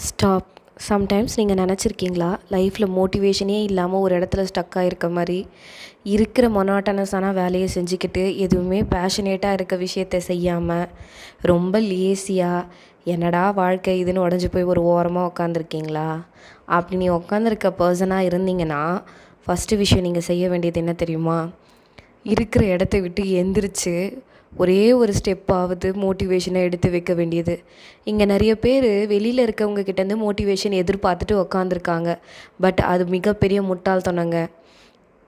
Stop. Sometimes நீங்கள் நினச்சிருக்கீங்களா, லைஃப்பில் மோட்டிவேஷனே இல்லாமல் ஒரு இடத்துல ஸ்டக் ஆகிருக்க மாதிரி, இருக்கிற மொனாட்டனஸான வேலையை செஞ்சுக்கிட்டு எதுவுமே பேஷனேட்டாக இருக்க விஷயத்த செய்யாமல் ரொம்ப லேசியாக என்னடா வாழ்க்கை இதுன்னு உடஞ்சி போய் ஒரு ஓரமாக உட்காந்துருக்கீங்களா? அப்படி நீ உட்காந்துருக்க பர்சனாக இருந்தீங்கன்னா, ஃபஸ்ட்டு விஷயம் நீங்கள் செய்ய வேண்டியது என்ன தெரியுமா? இருக்கிற இடத்த விட்டு எந்திரிச்சு ஒரே ஒரு ஸ்டெப்பாவது மோட்டிவேஷனை எடுத்து வைக்க வேண்டியது. இங்கே நிறைய பேர் வெளியில் இருக்கவங்க கிட்டேருந்து மோட்டிவேஷன் எதிர்பார்த்துட்டு உக்காந்துருக்காங்க. பட் அது மிகப்பெரிய முட்டாள்தனங்க.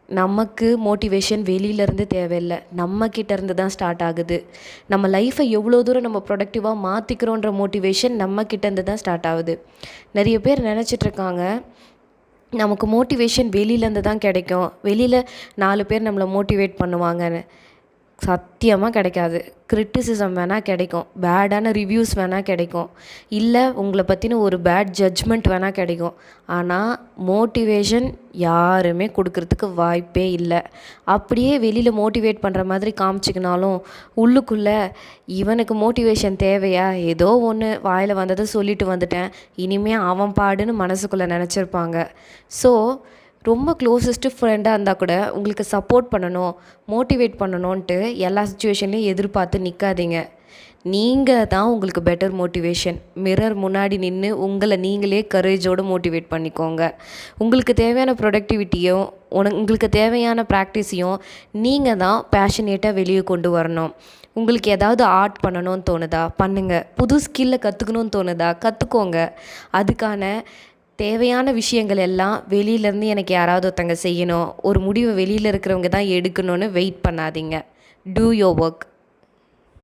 நமக்கு மோட்டிவேஷன் வெளியிலேருந்து தேவையில்லை, நம்மக்கிட்டேருந்து தான் ஸ்டார்ட் ஆகுது. நம்ம லைஃப்பை எவ்வளோ தூரம் நம்ம ப்ரொடக்டிவாக மாற்றிக்கிறோன்ற மோட்டிவேஷன் நம்மக்கிட்டேருந்து தான் ஸ்டார்ட் ஆகுது. நிறைய பேர் நினச்சிட்ருக்காங்க, நமக்கு மோட்டிவேஷன் வெளியிலேருந்து தான் கிடைக்கும், வெளியில் 4 பேர் நம்மளை மோட்டிவேட் பண்ணுவாங்கன்னு. சத்தியமாக கிடைக்காது. கிரிட்டிசிசம் வேணால் கிடைக்கும், பேடான ரிவ்யூஸ் வேணால் கிடைக்கும், இல்லை உங்களை பற்றின ஒரு பேட் ஜட்ஜ்மெண்ட் வேணால் கிடைக்கும். ஆனால் மோட்டிவேஷன் யாருமே கொடுக்கறதுக்கு வாய்ப்பே இல்லை. அப்படியே வெளியில் மோட்டிவேட் பண்ணுற மாதிரி காமிச்சிக்கினாலும் உள்ளுக்குள்ளே இவனுக்கு மோட்டிவேஷன் தேவையா, ஏதோ ஒன்று வாயில் வந்ததை சொல்லிட்டு வந்துட்டேன், இனிமேல் அவன் பாடுன்னு மனசுக்குள்ளே நினச்சிருப்பாங்க. ஸோ ரொம்ப க்ளோசஸ்ட்டு ஃப்ரெண்டாக இருந்தால் கூட உங்களுக்கு சப்போர்ட் பண்ணணும், மோட்டிவேட் பண்ணணுன்ட்டு எல்லா சுச்சுவேஷன்லேயும் எதிர்பார்த்து நிற்காதீங்க. நீங்கள் தான் உங்களுக்கு பெட்டர் மோட்டிவேஷன். மிரர் முன்னாடி நின்று உங்களை நீங்களே கரேஜோடு மோட்டிவேட் பண்ணிக்கோங்க. உங்களுக்கு தேவையான ப்ரொடக்டிவிட்டியும் உங்களுக்கு தேவையான ப்ராக்டிஸையும் நீங்கள் தான் பேஷனேட்டாக வெளியே கொண்டு வரணும். உங்களுக்கு ஏதாவது ஆர்ட் பண்ணணும்னு தோணுதா, பண்ணுங்கள். புது ஸ்கில்லை கற்றுக்கணும்னு தோணுதா, கற்றுக்கோங்க. அதுக்கான தேவையான விஷயங்கள் எல்லாம் வெளியிலேருந்து எனக்கு யாராவது ஒருத்தங்க செய்யணும், ஒரு முடிவை வெளியில் இருக்கிறவங்க தான் எடுக்கணும்னு வெயிட் பண்ணாதீங்க. Two your work.